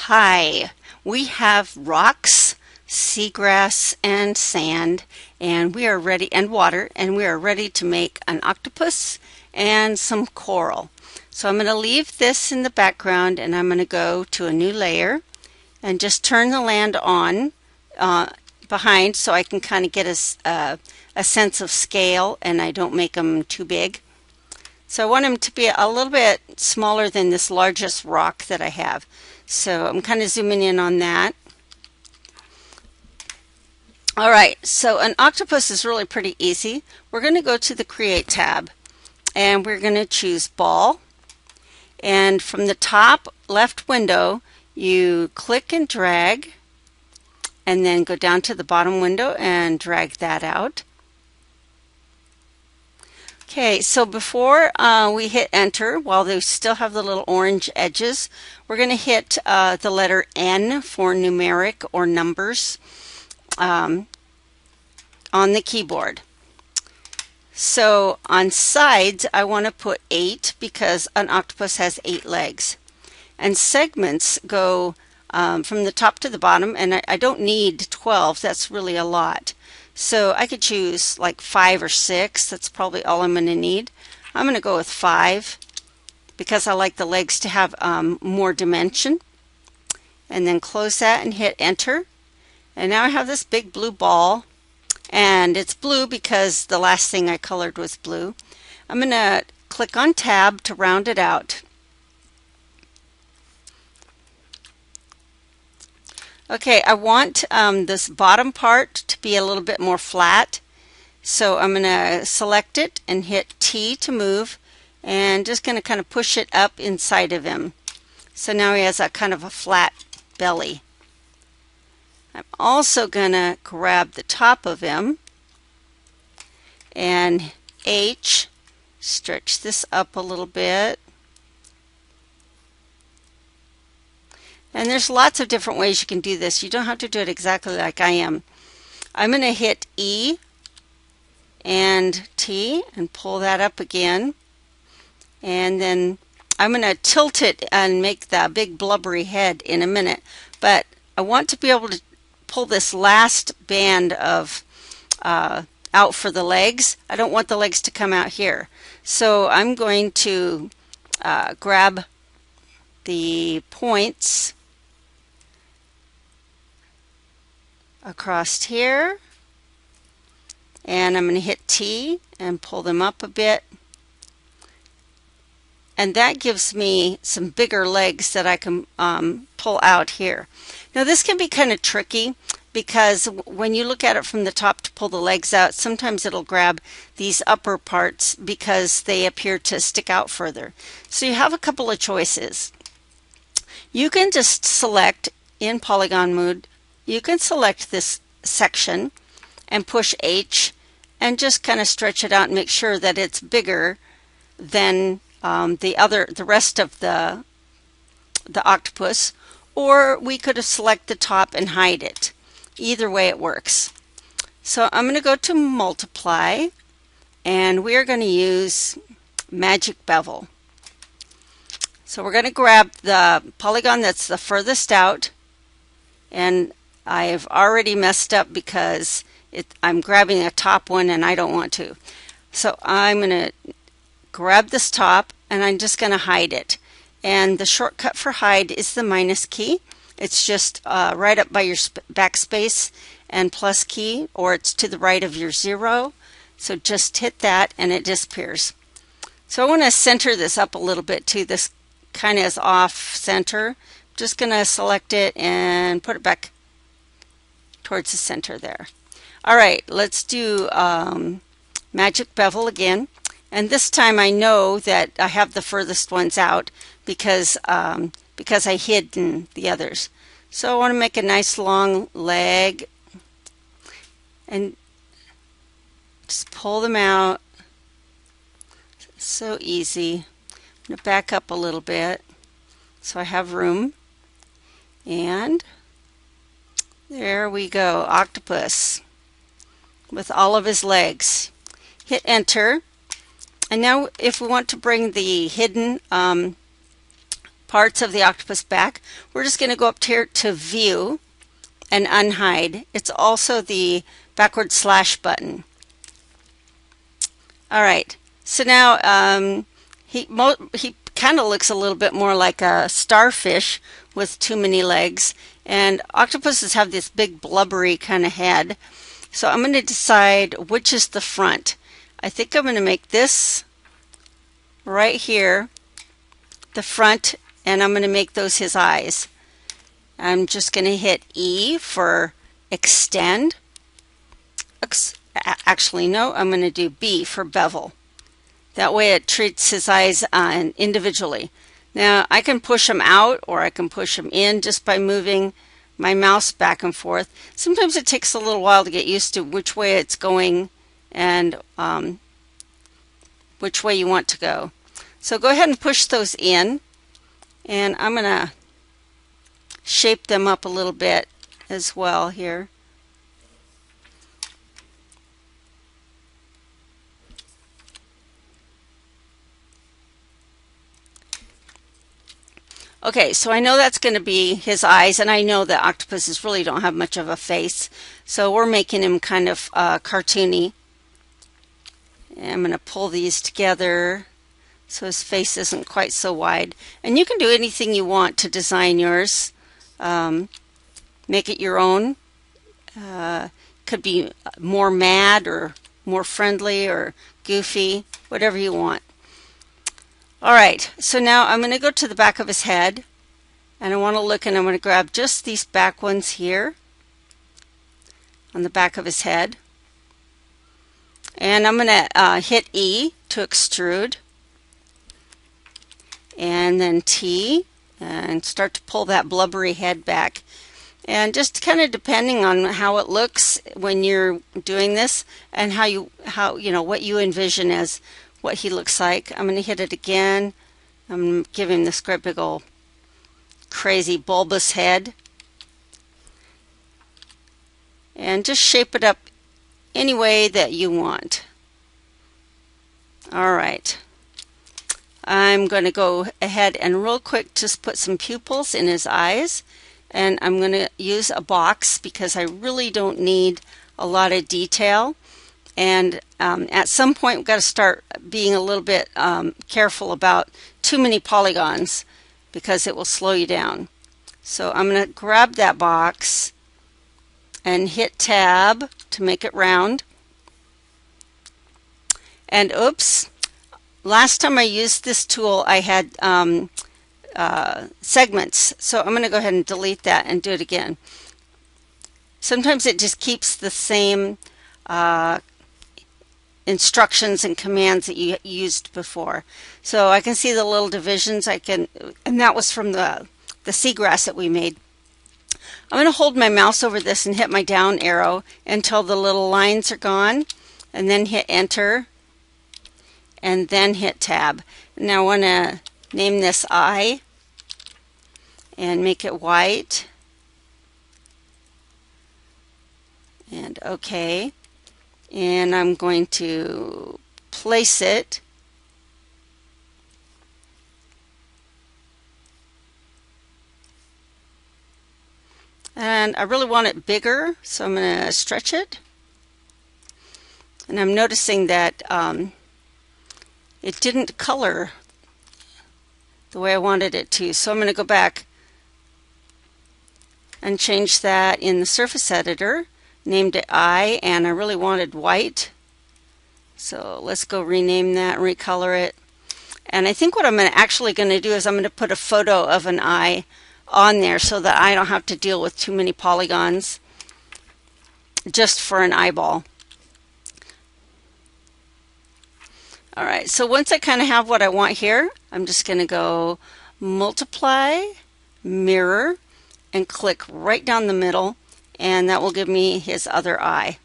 Hi, we have rocks, seagrass, and sand, and we are ready, and water, and we are ready to make an octopus and some coral. So I'm going to leave this in the background and I'm going to go to a new layer and just turn the land on behind so I can kind of get a sense of scale and I don't make them too big. So I want them to be a little bit smaller than this largest rock that I have. So I'm kind of zooming in on that. All right, so an octopus is really pretty easy. We're going to go to the Create tab and we're going to choose Ball. And from the top left window, you click and drag and then go down to the bottom window and drag that out. Okay, so before we hit enter, while they still have the little orange edges, we're going to hit the letter N for numeric or numbers on the keyboard. So on sides, I want to put 8 because an octopus has 8 legs. And segments go from the top to the bottom, and I don't need 12, that's really a lot. So I could choose like 5 or 6. That's probably all I'm going to need. I'm going to go with 5 because I like the legs to have more dimension. And then close that and hit enter. And now I have this big blue ball. And it's blue because the last thing I colored was blue. I'm going to click on tab to round it out. Okay, I want this bottom part to be a little bit more flat. So I'm going to select it and hit T to move and just going to kind of push it up inside of him. So now he has a kind of a flat belly. I'm also going to grab the top of him and H, stretch this up a little bit. And there's lots of different ways you can do this. You don't have to do it exactly like I am. I'm going to hit E and T and pull that up again. And then I'm going to tilt it and make the big blubbery head in a minute. But I want to be able to pull this last band of out for the legs. I don't want the legs to come out here. So I'm going to grab the points across here, and I'm going to hit T and pull them up a bit, and that gives me some bigger legs that I can pull out here. Now this can be kind of tricky because when you look at it from the top to pull the legs out, sometimes it'll grab these upper parts because they appear to stick out further. So you have a couple of choices. You can just select in polygon mode, you can select this section and push H and just kind of stretch it out and make sure that it's bigger than the rest of the octopus, or we could have select the top and hide it. Either way it works. So I'm going to go to multiply and we're going to use magic bevel. So we're going to grab the polygon that's the furthest out, and I've already messed up because I'm grabbing a top one and I don't want to. So I'm going to grab this top and I'm just going to hide it. And the shortcut for hide is the minus key. It's just right up by your backspace and plus key, or it's to the right of your 0. So just hit that and it disappears. So I want to center this up a little bit too. This kind of is off center. Just going to select it and put it back towards the center there. All right, let's do magic bevel again. And this time I know that I have the furthest ones out because I hidden the others. So I want to make a nice long leg and just pull them out. So easy. I'm going to back up a little bit so I have room. And there we go, octopus with all of his legs. Hit enter. And now if we want to bring the hidden parts of the octopus back. We're just going to go up here to View and Unhide. It's also the backward slash button. All right, so now he kind of looks a little bit more like a starfish with too many legs, and octopuses have this big blubbery kind of head. So I'm going to decide which is the front. I think I'm going to make this right here the front, and I'm going to make those his eyes. I'm just going to hit E for extend. Actually, no, I'm going to do B for bevel. That way it treats his eyes individually. Now I can push them out or I can push them in just by moving my mouse back and forth. Sometimes it takes a little while to get used to which way it's going and which way you want to go. So go ahead and push those in, and I'm going to shape them up a little bit as well here. Okay, so I know that's going to be his eyes, and I know that octopuses really don't have much of a face, so we're making him kind of cartoony. And I'm going to pull these together so his face isn't quite so wide. And you can do anything you want to design yours. Make it your own. Could be more mad or more friendly or goofy, whatever you want. All right, so now I'm going to go to the back of his head, and I want to look, and I'm going to grab just these back ones here on the back of his head. And I'm going to hit E to extrude, and then T, and start to pull that blubbery head back. And just kind of depending on how it looks when you're doing this, and how you know what you envision as what he looks like. I'm going to hit it again. I'm giving this great big old crazy bulbous head, and just shape it up any way that you want. All right, I'm going to go ahead and real quick just put some pupils in his eyes, and I'm going to use a box because I really don't need a lot of detail. And at some point we've got to start being a little bit careful about too many polygons because it will slow you down. So I'm going to grab that box and hit Tab to make it round. And oops, last time I used this tool I had segments, so I'm going to go ahead and delete that and do it again. Sometimes it just keeps the same instructions and commands that you used before. So I can see the little divisions, and that was from the seagrass that we made. I'm going to hold my mouse over this and hit my down arrow until the little lines are gone, and then hit enter, and then hit tab. Now I want to name this eye and make it white, and OK. And I'm going to place it and I really want it bigger, so I'm going to stretch it, and I'm noticing that it didn't color the way I wanted it to, so I'm going to go back and change that in the surface editor. Named it eye, and I really wanted white, so let's go rename that and recolor it. And I think what I'm actually going to do is I'm going to put a photo of an eye on there so that I don't have to deal with too many polygons just for an eyeball. Alright, so once I kind of have what I want here, I'm just going to go multiply, mirror, and click right down the middle, and that will give me his other eye.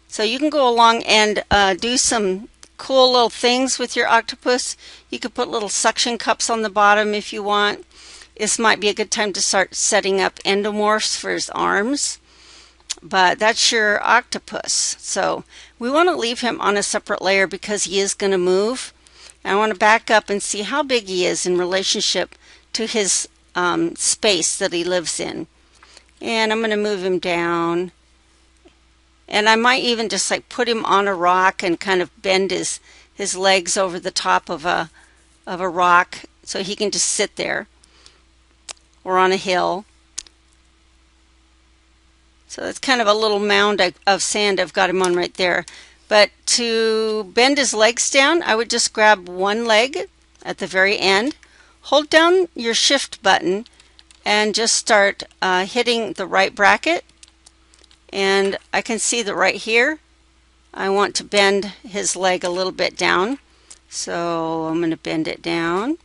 So you can go along and do some cool little things with your octopus. You could put little suction cups on the bottom if you want. This might be a good time to start setting up endomorphs for his arms. But that's your octopus. So we want to leave him on a separate layer because he is going to move. And I want to back up and see how big he is in relationship to his space that he lives in. And I'm going to move him down. And I might even just like put him on a rock and kind of bend his legs over the top of a rock so he can just sit there, or on a hill. So that's kind of a little mound of sand I've got him on right there. But to bend his legs down, I would just grab one leg at the very end, hold down your shift button, and just start hitting the right bracket. And I can see that right here I want to bend his leg a little bit down. So I'm going to bend it down.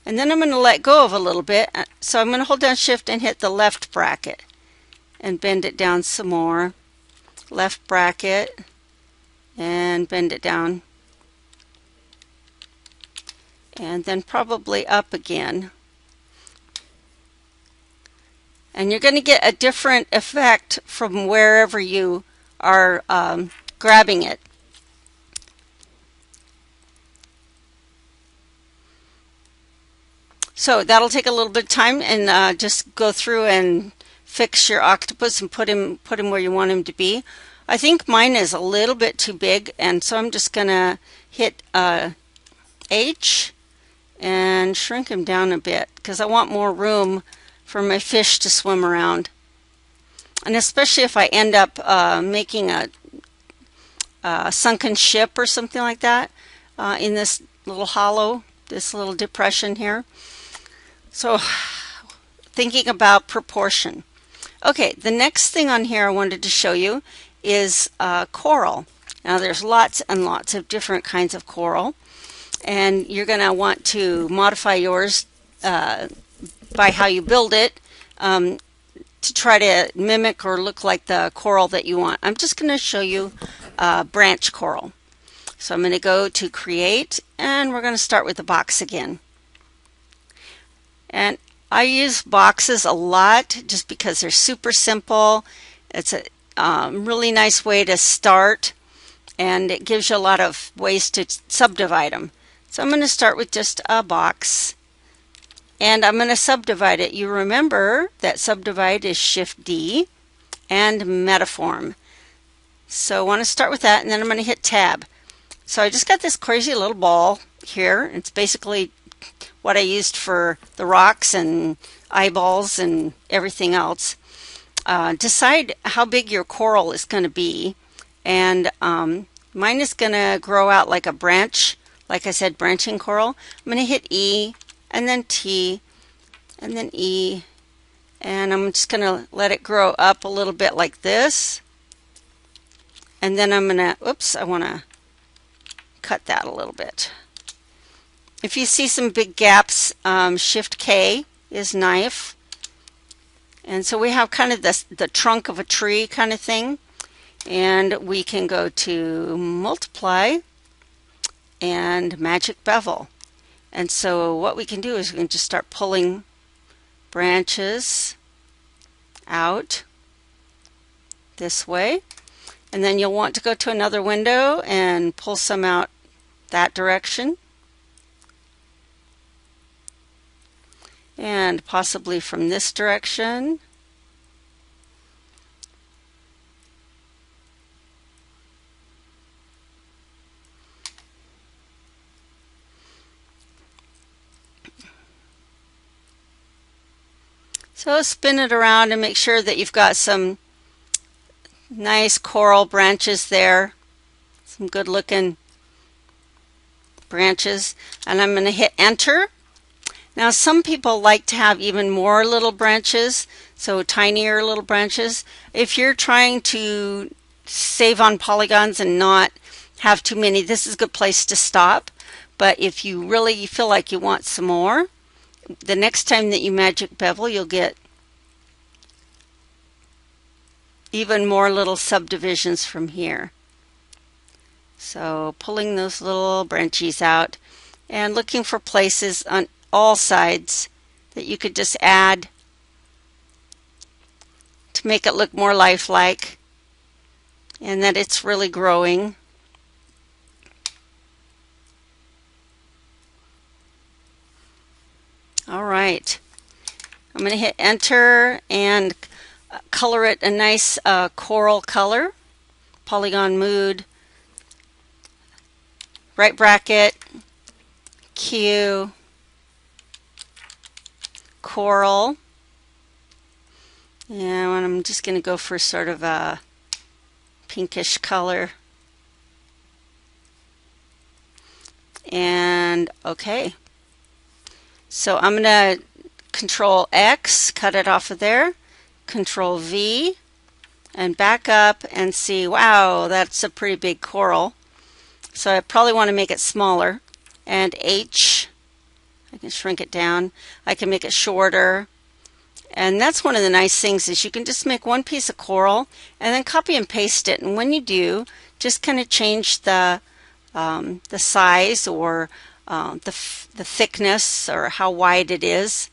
And then I'm going to let go of a little bit. So I'm going to hold down shift and hit the left bracket and bend it down some more. Left bracket and bend it down. And then probably up again. And you're going to get a different effect from wherever you are grabbing it. So that'll take a little bit of time, and just go through and fix your octopus and put him where you want him to be. I think mine is a little bit too big, and so I'm just going to hit H and shrink him down a bit because I want more room for my fish to swim around. And especially if I end up making a sunken ship or something like that in this little hollow, this little depression here. So thinking about proportion. Okay, the next thing on here I wanted to show you is coral. Now there's lots and lots of different kinds of coral, and you're going to want to modify yours by how you build it to try to mimic or look like the coral that you want. I'm just going to show you branch coral. So I'm going to go to create, and we're going to start with the box again. And I use boxes a lot just because they're super simple. It's a really nice way to start, and it gives you a lot of ways to subdivide them. So I'm going to start with just a box, and I'm going to subdivide it. You remember that subdivide is Shift D and Metaform. So I want to start with that, and then I'm going to hit Tab. So I just got this crazy little ball here. It's basically what I used for the rocks and eyeballs and everything else. Decide how big your coral is going to be, and mine is going to grow out like a branch, like I said, branching coral. I'm going to hit E and then T and then E, and I'm just going to let it grow up a little bit like this, and then I'm going to, oops, I want to cut that a little bit. If you see some big gaps, Shift K is knife. And so we have kind of the trunk of a tree kind of thing. And we can go to multiply and magic bevel. And so what we can do is we can just start pulling branches out this way. And then you'll want to go to another window and pull some out that direction. And possibly from this direction. So spin it around and make sure that you've got some nice coral branches there, some good looking branches, and I'm going to hit enter. Now some people like to have even more little branches, so tinier little branches. If you're trying to save on polygons and not have too many, this is a good place to stop. But if you really feel like you want some more, the next time that you magic bevel, you'll get even more little subdivisions from here. So pulling those little branches out and looking for places on all sides that you could just add to make it look more lifelike and that it's really growing. All right. I'm going to hit enter and color it a nice coral color. Polygon mood, right bracket, Q, coral. And I'm just going to go for sort of a pinkish color. And okay. So I'm going to Control X, cut it off of there, Control V, and back up and see, wow, that's a pretty big coral. So I probably want to make it smaller. And H, I can shrink it down. I can make it shorter. And that's one of the nice things is you can just make one piece of coral and then copy and paste it. And when you do, just kind of change the size or the thickness or how wide it is.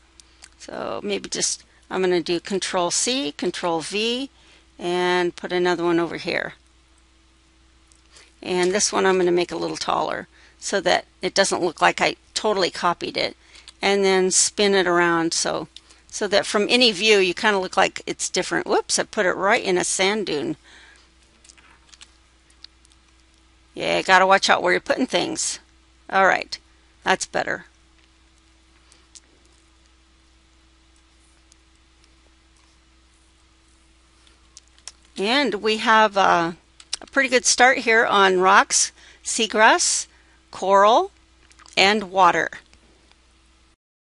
So maybe just, I'm going to do Control C, Control V, and put another one over here. And this one I'm going to make a little taller so that it doesn't look like I totally copied it. And then spin it around so that from any view you kind of look like it's different. Whoops, I put it right in a sand dune. Yeah, gotta watch out where you're putting things. All right, that's better. And we have a pretty good start here on rocks, seagrass, coral, and water.